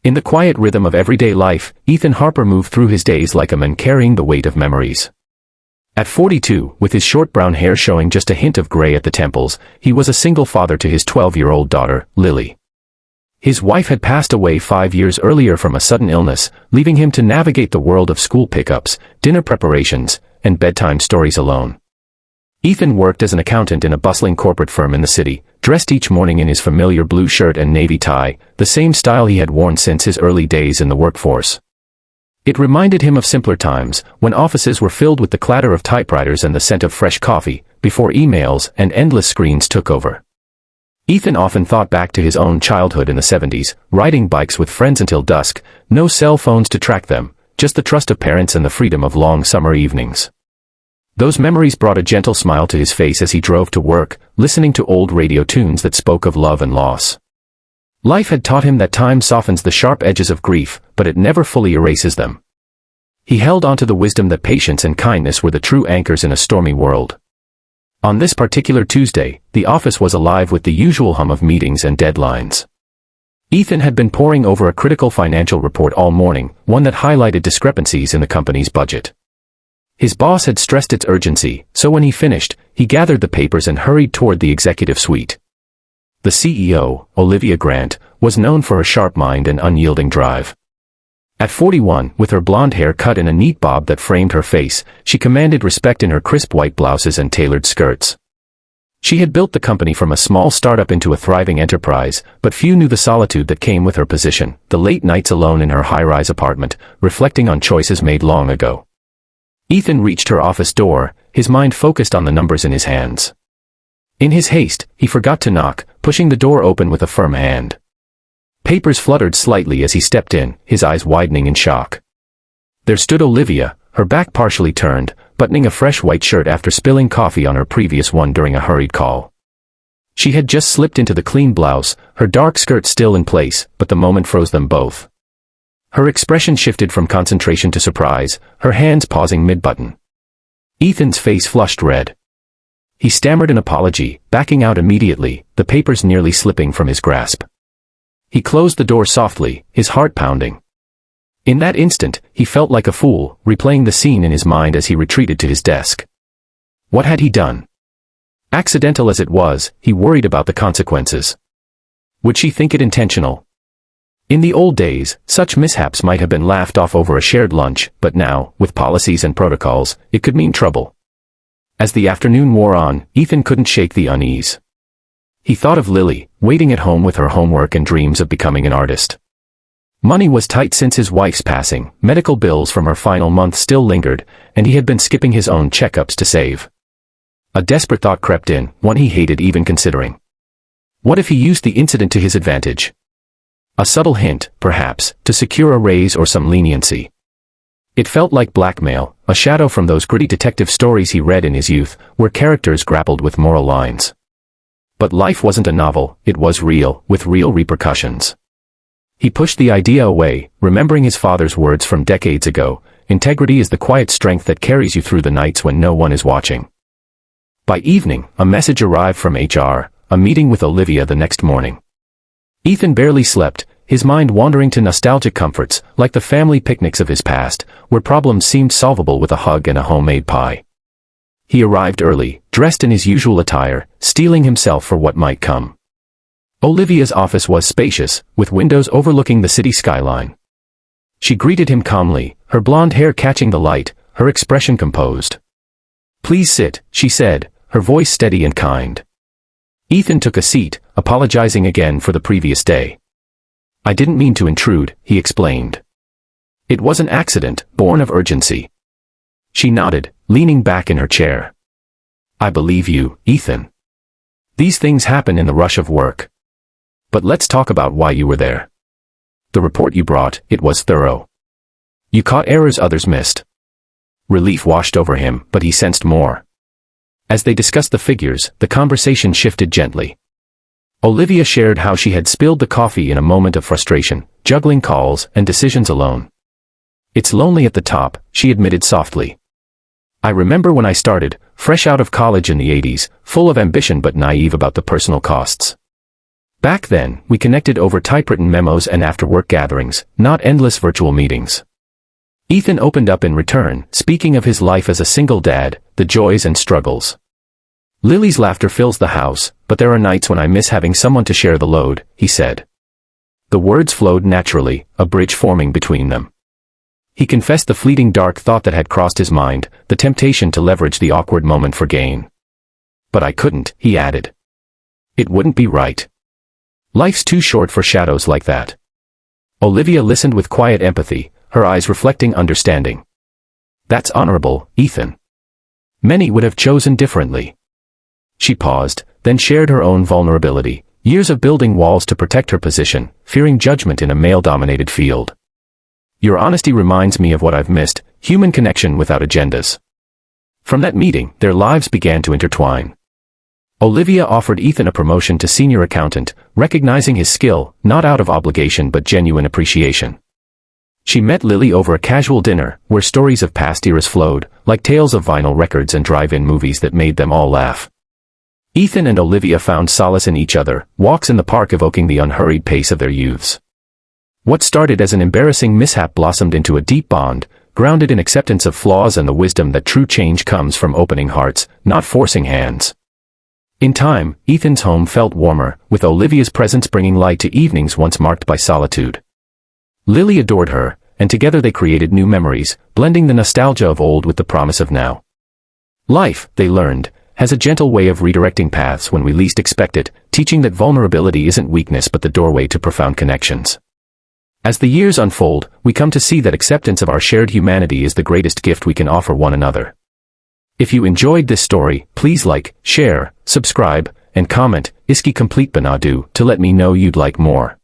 In the quiet rhythm of everyday life, Ethan Harper moved through his days like a man carrying the weight of memories. At 42, with his short brown hair showing just a hint of gray at the temples, he was a single father to his 12-year-old daughter, Lily. His wife had passed away 5 years earlier from a sudden illness, leaving him to navigate the world of school pickups, dinner preparations, and bedtime stories alone. Ethan worked as an accountant in a bustling corporate firm in the city, dressed each morning in his familiar blue shirt and navy tie, the same style he had worn since his early days in the workforce. It reminded him of simpler times, when offices were filled with the clatter of typewriters and the scent of fresh coffee, before emails and endless screens took over. Ethan often thought back to his own childhood in the 70s, riding bikes with friends until dusk, no cell phones to track them, just the trust of parents and the freedom of long summer evenings. Those memories brought a gentle smile to his face as he drove to work, listening to old radio tunes that spoke of love and loss. Life had taught him that time softens the sharp edges of grief, but it never fully erases them. He held on to the wisdom that patience and kindness were the true anchors in a stormy world. On this particular Tuesday, the office was alive with the usual hum of meetings and deadlines. Ethan had been poring over a critical financial report all morning, one that highlighted discrepancies in the company's budget. His boss had stressed its urgency, so when he finished, he gathered the papers and hurried toward the executive suite. The CEO, Olivia Grant, was known for her sharp mind and unyielding drive. At 41, with her blonde hair cut in a neat bob that framed her face, she commanded respect in her crisp white blouses and tailored skirts. She had built the company from a small startup into a thriving enterprise, but few knew the solitude that came with her position, the late nights alone in her high-rise apartment, reflecting on choices made long ago. Ethan reached her office door, his mind focused on the numbers in his hands. In his haste, he forgot to knock, pushing the door open with a firm hand. Papers fluttered slightly as he stepped in, his eyes widening in shock. There stood Olivia, her back partially turned, buttoning a fresh white shirt after spilling coffee on her previous one during a hurried call. She had just slipped into the clean blouse, her dark skirt still in place, but the moment froze them both. Her expression shifted from concentration to surprise, her hands pausing mid-button. Ethan's face flushed red. He stammered an apology, backing out immediately, the papers nearly slipping from his grasp. He closed the door softly, his heart pounding. In that instant, he felt like a fool, replaying the scene in his mind as he retreated to his desk. What had he done? Accidental as it was, he worried about the consequences. Would she think it intentional? In the old days, such mishaps might have been laughed off over a shared lunch, but now, with policies and protocols, it could mean trouble. As the afternoon wore on, Ethan couldn't shake the unease. He thought of Lily, waiting at home with her homework and dreams of becoming an artist. Money was tight since his wife's passing, medical bills from her final month still lingered, and he had been skipping his own checkups to save. A desperate thought crept in, one he hated even considering. What if he used the incident to his advantage? A subtle hint, perhaps, to secure a raise or some leniency. It felt like blackmail, a shadow from those gritty detective stories he read in his youth, where characters grappled with moral lines. But life wasn't a novel, it was real, with real repercussions. He pushed the idea away, remembering his father's words from decades ago, integrity is the quiet strength that carries you through the nights when no one is watching. By evening, a message arrived from HR, a meeting with Olivia the next morning. Ethan barely slept, his mind wandering to nostalgic comforts, like the family picnics of his past, where problems seemed solvable with a hug and a homemade pie. He arrived early, dressed in his usual attire, steeling himself for what might come. Olivia's office was spacious, with windows overlooking the city skyline. She greeted him calmly, her blonde hair catching the light, her expression composed. "Please sit," she said, her voice steady and kind. Ethan took a seat, apologizing again for the previous day. "I didn't mean to intrude," he explained. "It was an accident, born of urgency." She nodded, leaning back in her chair. "I believe you, Ethan. These things happen in the rush of work. But let's talk about why you were there. The report you brought, it was thorough. You caught errors others missed." Relief washed over him, but he sensed more. As they discussed the figures, the conversation shifted gently. Olivia shared how she had spilled the coffee in a moment of frustration, juggling calls and decisions alone. "It's lonely at the top," she admitted softly. "I remember when I started, fresh out of college in the 80s, full of ambition but naive about the personal costs. Back then, we connected over typewritten memos and after-work gatherings, not endless virtual meetings. Ethan opened up in return, speaking of his life as a single dad, the joys and struggles. Lily's laughter fills the house, but there are nights when I miss having someone to share the load, he said. The words flowed naturally, a bridge forming between them. He confessed the fleeting dark thought that had crossed his mind, the temptation to leverage the awkward moment for gain. But I couldn't, he added. It wouldn't be right. Life's too short for shadows like that. Olivia listened with quiet empathy, her eyes reflecting understanding. That's honorable, Ethan. Many would have chosen differently. She paused, then shared her own vulnerability, years of building walls to protect her position, fearing judgment in a male-dominated field. Your honesty reminds me of what I've missed, human connection without agendas. From that meeting, their lives began to intertwine. Olivia offered Ethan a promotion to senior accountant, recognizing his skill, not out of obligation but genuine appreciation. She met Lily over a casual dinner, where stories of past eras flowed, like tales of vinyl records and drive-in movies that made them all laugh. Ethan and Olivia found solace in each other, walks in the park evoking the unhurried pace of their youths. What started as an embarrassing mishap blossomed into a deep bond, grounded in acceptance of flaws and the wisdom that true change comes from opening hearts, not forcing hands. In time, Ethan's home felt warmer, with Olivia's presence bringing light to evenings once marked by solitude. Lily adored her, and together they created new memories, blending the nostalgia of old with the promise of now. Life, they learned, has a gentle way of redirecting paths when we least expect it, teaching that vulnerability isn't weakness but the doorway to profound connections. As the years unfold, we come to see that acceptance of our shared humanity is the greatest gift we can offer one another. If you enjoyed this story, please like, share, subscribe, and comment, Iski Complete Banadu to let me know you'd like more.